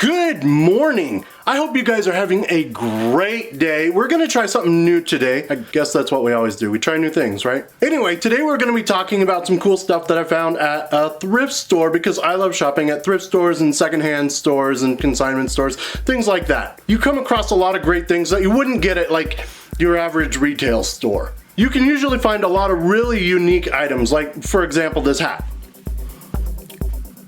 Good morning. I hope you guys are having a great day. We're gonna try something new today. I guess that's what we always do. We try new things, right? Anyway, today we're gonna be talking about some cool stuff that I found at a thrift store because I love shopping at thrift stores and secondhand stores and consignment stores, things like that. You come across a lot of great things that you wouldn't get at like your average retail store. You can usually find a lot of really unique items, like for example, this hat.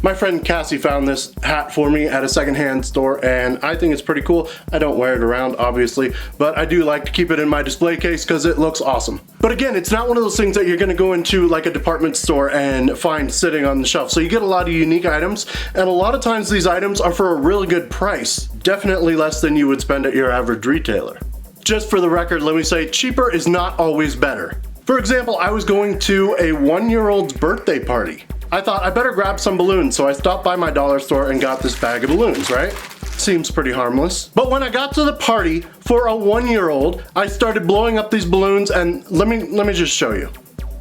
My friend Cassie found this hat for me at a secondhand store and I think it's pretty cool. I don't wear it around, obviously, but I do like to keep it in my display case because it looks awesome. But again, it's not one of those things that you're gonna go into like a department store and find sitting on the shelf. So you get a lot of unique items, and a lot of times these items are for a really good price. Definitely less than you would spend at your average retailer. Just for the record, let me say, cheaper is not always better. For example, I was going to a 1-year-old's birthday party. I thought I better grab some balloons, so I stopped by my dollar store and got this bag of balloons, right? Seems pretty harmless. But when I got to the party for a 1-year-old, I started blowing up these balloons, and let me just show you.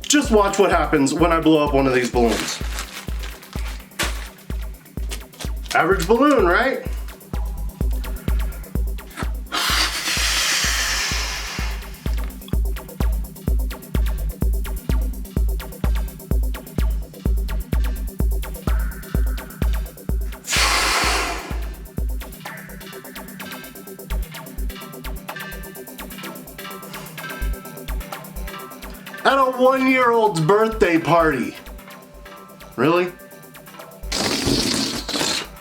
Just watch what happens when I blow up one of these balloons. Average balloon, right? At a 1-year-old's birthday party. Really?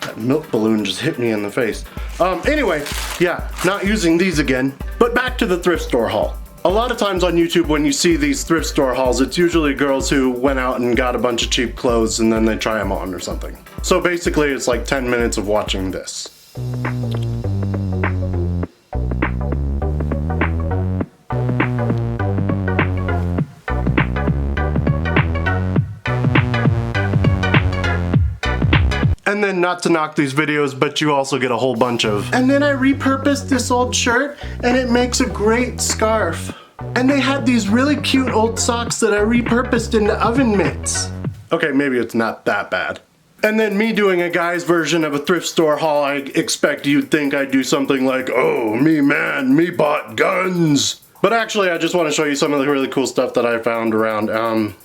That milk balloon just hit me in the face. Anyway, yeah, not using these again. But back to the thrift store haul. A lot of times on YouTube when you see these thrift store hauls, it's usually girls who went out and got a bunch of cheap clothes and then they try them on or something. So basically it's like 10 minutes of watching this. And then, not to knock these videos, but you also get a whole bunch of, and then I repurposed this old shirt and it makes a great scarf. And they had these really cute old socks that I repurposed into oven mitts. Okay, maybe it's not that bad. And then me doing a guy's version of a thrift store haul, I expect you'd think I'd do something like, oh, me bought guns. But actually, I just want to show you some of the really cool stuff that I found around.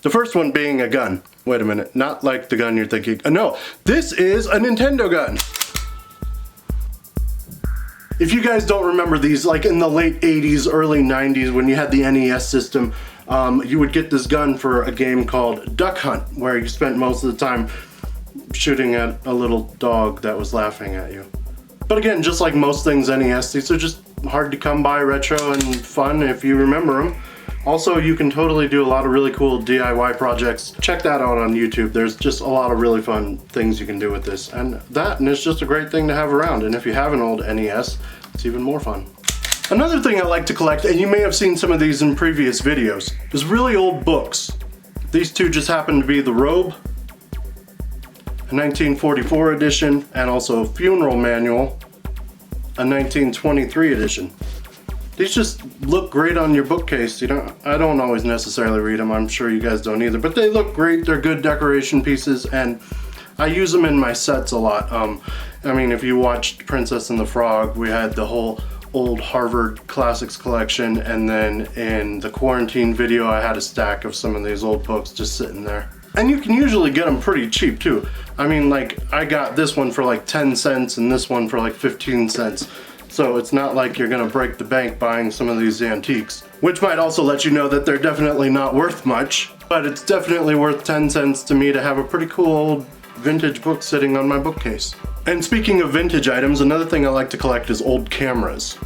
The first one being a gun. Wait a minute, not like the gun you're thinking. No, this is a Nintendo gun. If you guys don't remember these, like in the late 80s, early 90s, when you had the NES system, you would get this gun for a game called Duck Hunt, where you spent most of the time shooting at a little dog that was laughing at you. But again, just like most things NES, these are just hard to come by, retro and fun if you remember them. Also, you can totally do a lot of really cool DIY projects. Check that out on YouTube. There's just a lot of really fun things you can do with this. And it's just a great thing to have around. And if you have an old NES, it's even more fun. Another thing I like to collect, and you may have seen some of these in previous videos, is really old books. These two just happen to be The Robe, a 1944 edition, and also Funeral Manual, a 1923 edition. These just look great on your bookcase. I don't always necessarily read them. I'm sure you guys don't either, but they look great. They're good decoration pieces, and I use them in my sets a lot. I mean, if you watched Princess and the Frog, we had the whole old Harvard Classics collection, and then in the quarantine video, I had a stack of some of these old books just sitting there. And you can usually get them pretty cheap too. I mean, like, I got this one for like 10 cents and this one for like 15 cents. So it's not like you're gonna break the bank buying some of these antiques, which might also let you know that they're definitely not worth much, but it's definitely worth 10 cents to me to have a pretty cool old vintage book sitting on my bookcase. And speaking of vintage items, another thing I like to collect is old cameras.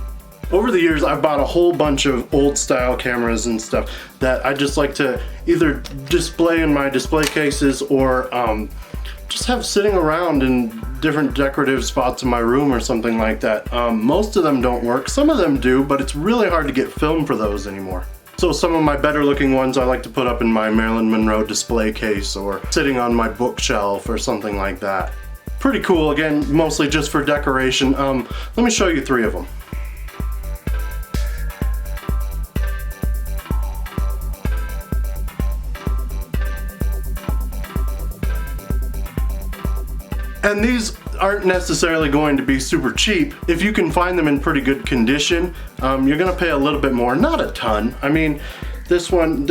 Over the years, I've bought a whole bunch of old style cameras and stuff that I just like to either display in my display cases or just have sitting around in different decorative spots in my room or something like that. Most of them don't work, some of them do, but it's really hard to get film for those anymore. So some of my better looking ones I like to put up in my Marilyn Monroe display case or sitting on my bookshelf or something like that. Pretty cool, again, mostly just for decoration. Let me show you 3 of them. And these aren't necessarily going to be super cheap. If you can find them in pretty good condition, you're gonna pay a little bit more, not a ton. I mean, this one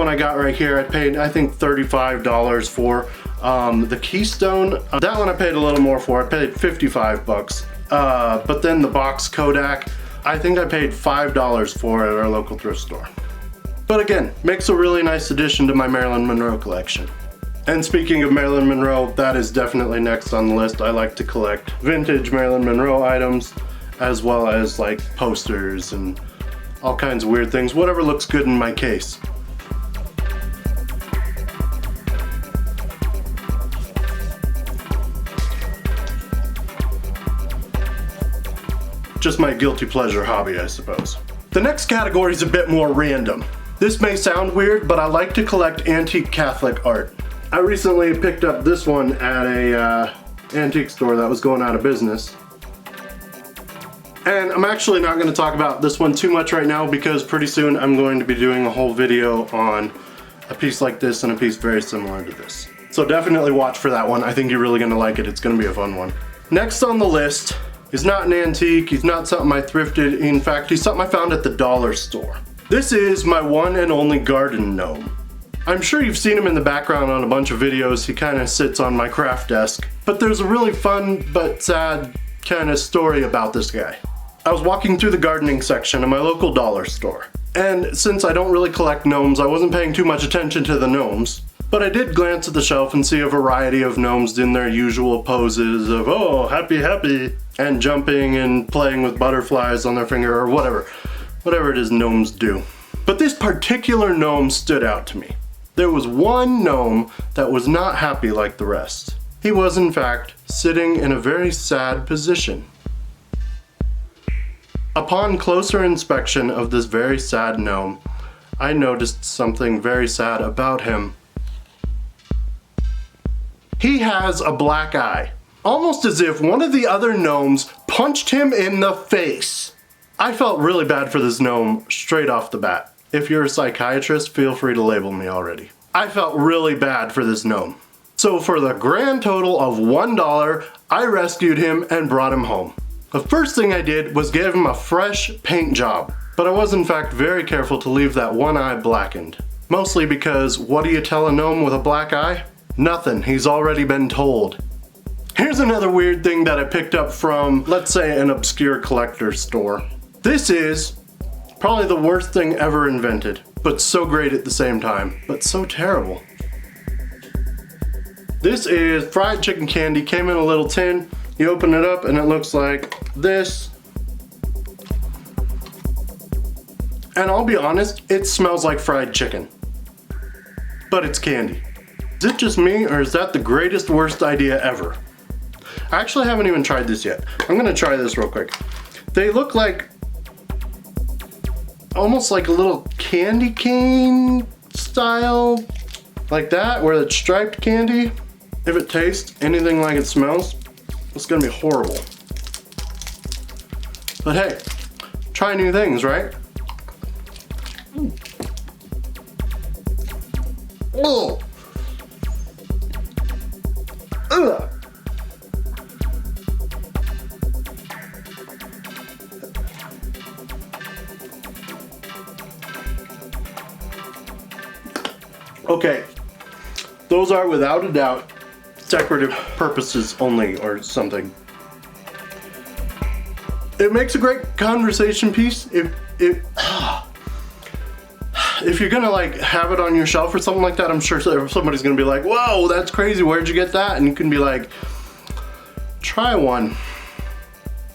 I got right here, I paid, I think, $35 for. The Keystone, that one I paid a little more for. I paid 55 bucks. But then the box Kodak, I think I paid $5 for at our local thrift store. But again, makes a really nice addition to my Marilyn Monroe collection. And speaking of Marilyn Monroe, that is definitely next on the list. I like to collect vintage Marilyn Monroe items, as well as like posters and all kinds of weird things, whatever looks good in my case. Just my guilty pleasure hobby, I suppose. The next category is a bit more random. This may sound weird, but I like to collect antique Catholic art. I recently picked up this one at a antique store that was going out of business. And I'm actually not going to talk about this one too much right now because pretty soon I'm going to be doing a whole video on a piece like this and a piece very similar to this. So definitely watch for that one. I think you're really going to like it. It's going to be a fun one. Next on the list is not an antique. He's not something I thrifted. In fact, he's something I found at the dollar store. This is my one and only garden gnome. I'm sure you've seen him in the background on a bunch of videos. He kind of sits on my craft desk. But there's a really fun but sad kind of story about this guy. I was walking through the gardening section of my local dollar store. And since I don't really collect gnomes, I wasn't paying too much attention to the gnomes. But I did glance at the shelf and see a variety of gnomes in their usual poses of, oh, happy, happy, and jumping and playing with butterflies on their finger or whatever it is gnomes do. But this particular gnome stood out to me. There was one gnome that was not happy like the rest. He was, in fact, sitting in a very sad position. Upon closer inspection of this very sad gnome, I noticed something very sad about him. He has a black eye, almost as if one of the other gnomes punched him in the face. I felt really bad for this gnome straight off the bat. If you're a psychiatrist, feel free to label me already. I felt really bad for this gnome. So for the grand total of $1, I rescued him and brought him home. The first thing I did was give him a fresh paint job, but I was in fact very careful to leave that one eye blackened. Mostly because what do you tell a gnome with a black eye? Nothing, he's already been told. Here's another weird thing that I picked up from, let's say, an obscure collector store. This is probably the worst thing ever invented, but so great at the same time, but so terrible. This is fried chicken candy, came in a little tin. You open it up and it looks like this. And I'll be honest, it smells like fried chicken. But it's candy. Is it just me or is that the greatest worst idea ever? I actually haven't even tried this yet. I'm gonna try this real quick. They look like almost like a little candy cane style, like that, where it's striped candy. If it tastes anything like it smells, it's gonna be horrible. But hey, try new things, right? Oh. Ugh. Okay, those are without a doubt decorative purposes only or something. It makes a great conversation piece if you're gonna like have it on your shelf or something like that. I'm sure somebody's gonna be like, whoa, that's crazy, where'd you get that? And you can be like, try one.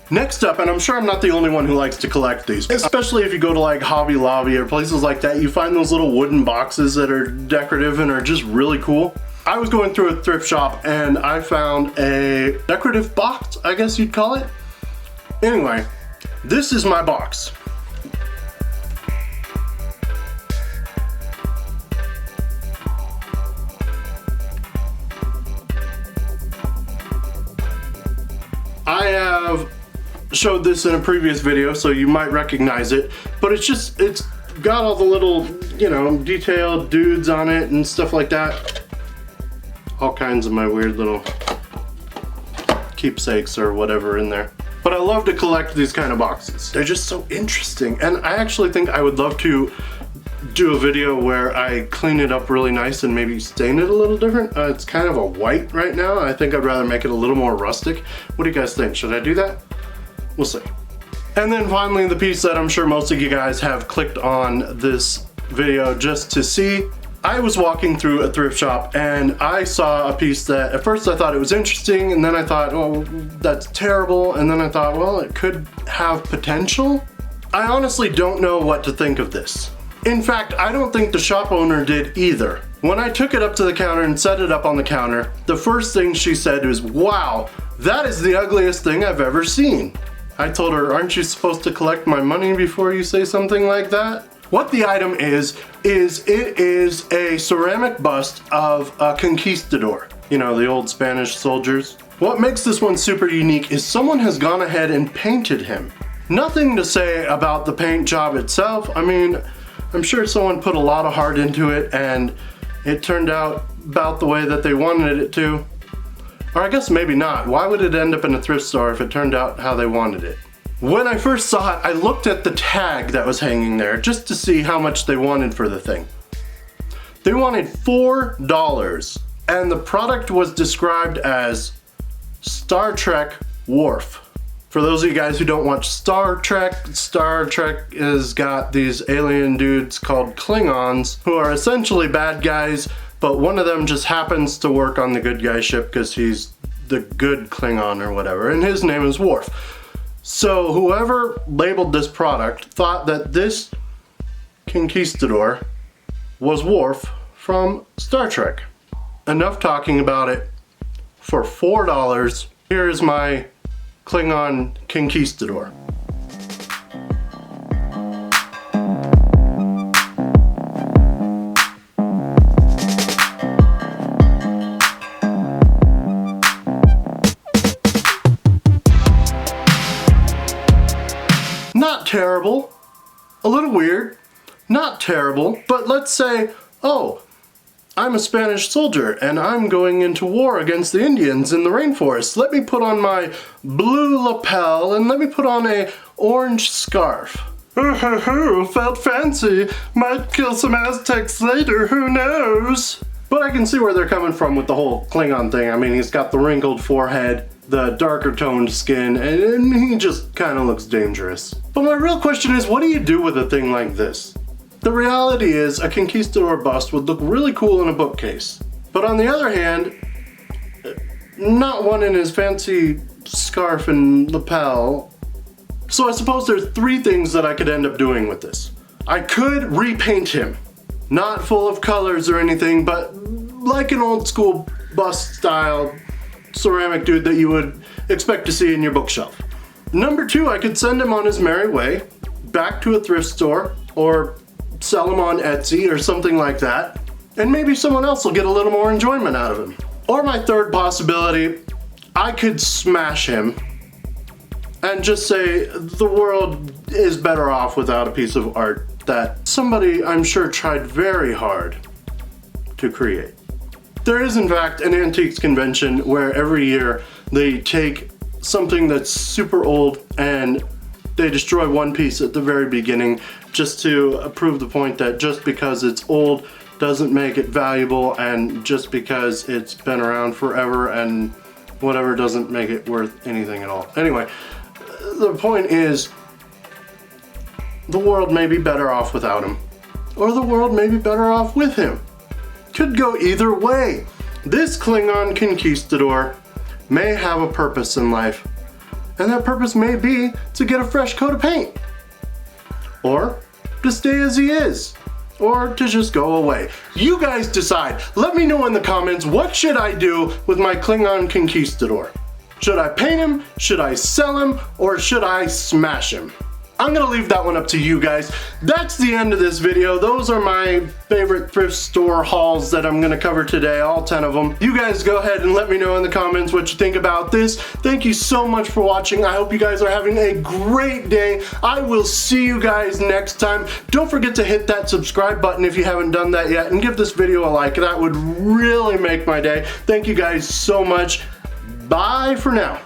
Next up, and I'm sure I'm not the only one who likes to collect these, especially if you go to like Hobby Lobby or places like that, you find those little wooden boxes that are decorative and are just really cool. I was going through a thrift shop and I found a decorative box, I guess you'd call it. Anyway, this is my box. I have showed this in a previous video, so you might recognize it, but it's got all the little, you know, detailed dudes on it and stuff like that. All kinds of my weird little keepsakes or whatever in there. But I love to collect these kind of boxes. They're just so interesting. And I actually think I would love to do a video where I clean it up really nice and maybe stain it a little different. It's kind of a white right now. I think I'd rather make it a little more rustic. What do you guys think? Should I do that? We'll see. And then finally, the piece that I'm sure most of you guys have clicked on this video just to see. I was walking through a thrift shop and I saw a piece that at first I thought it was interesting, and then I thought, oh, that's terrible. And then I thought, well, it could have potential. I honestly don't know what to think of this. In fact, I don't think the shop owner did either. When I took it up to the counter and set it up on the counter, the first thing she said was, wow, that is the ugliest thing I've ever seen. I told her, aren't you supposed to collect my money before you say something like that? What the item is it is a ceramic bust of a conquistador. You know, the old Spanish soldiers. What makes this one super unique is someone has gone ahead and painted him. Nothing to say about the paint job itself. I mean, I'm sure someone put a lot of heart into it and it turned out about the way that they wanted it to. Or I guess maybe not. Why would it end up in a thrift store if it turned out how they wanted it? When I first saw it, I looked at the tag that was hanging there just to see how much they wanted for the thing. They wanted $4, and the product was described as Star Trek Worf. For those of you guys who don't watch Star Trek has got these alien dudes called Klingons who are essentially bad guys, but one of them just happens to work on the good guy ship because he's the good Klingon or whatever, and his name is Worf. So whoever labeled this product thought that this conquistador was Worf from Star Trek. Enough talking about it. For $4, here is my Klingon Conquistador. Not terrible. A little weird. Not terrible. But let's say, oh, I'm a Spanish soldier and I'm going into war against the Indians in the rainforest. Let me put on my blue lapel and let me put on a orange scarf. Felt fancy. Might kill some Aztecs later, who knows? But I can see where they're coming from with the whole Klingon thing. I mean, he's got the wrinkled forehead, the darker toned skin, and he just kind of looks dangerous. But my real question is, what do you do with a thing like this? The reality is, a conquistador bust would look really cool in a bookcase. But on the other hand, not one in his fancy scarf and lapel. So I suppose there's three things that I could end up doing with this. I could repaint him. Not full of colors or anything, but like an old school bust style ceramic dude that you would expect to see in your bookshelf. Number two, I could send him on his merry way back to a thrift store or sell him on Etsy or something like that, and maybe someone else will get a little more enjoyment out of him. Or my third possibility, I could smash him and just say the world is better off without a piece of art that somebody, I'm sure, tried very hard to create. There is in fact an antiques convention where every year they take something that's super old and they destroy one piece at the very beginning just to prove the point that just because it's old doesn't make it valuable, and just because it's been around forever and whatever doesn't make it worth anything at all. Anyway, the point is, the world may be better off without him, or the world may be better off with him. Could go either way. This Klingon Conquistador may have a purpose in life, and that purpose may be to get a fresh coat of paint, or to stay as he is, or to just go away. You guys decide. Let me know in the comments, what should I do with my Klingon Conquistador? Should I paint him, should I sell him, or should I smash him? I'm gonna leave that one up to you guys. That's the end of this video. Those are my favorite thrift store hauls that I'm gonna cover today, all 10 of them. You guys go ahead and let me know in the comments what you think about this. Thank you so much for watching. I hope you guys are having a great day. I will see you guys next time. Don't forget to hit that subscribe button if you haven't done that yet, and give this video a like. That would really make my day. Thank you guys so much. bye for now.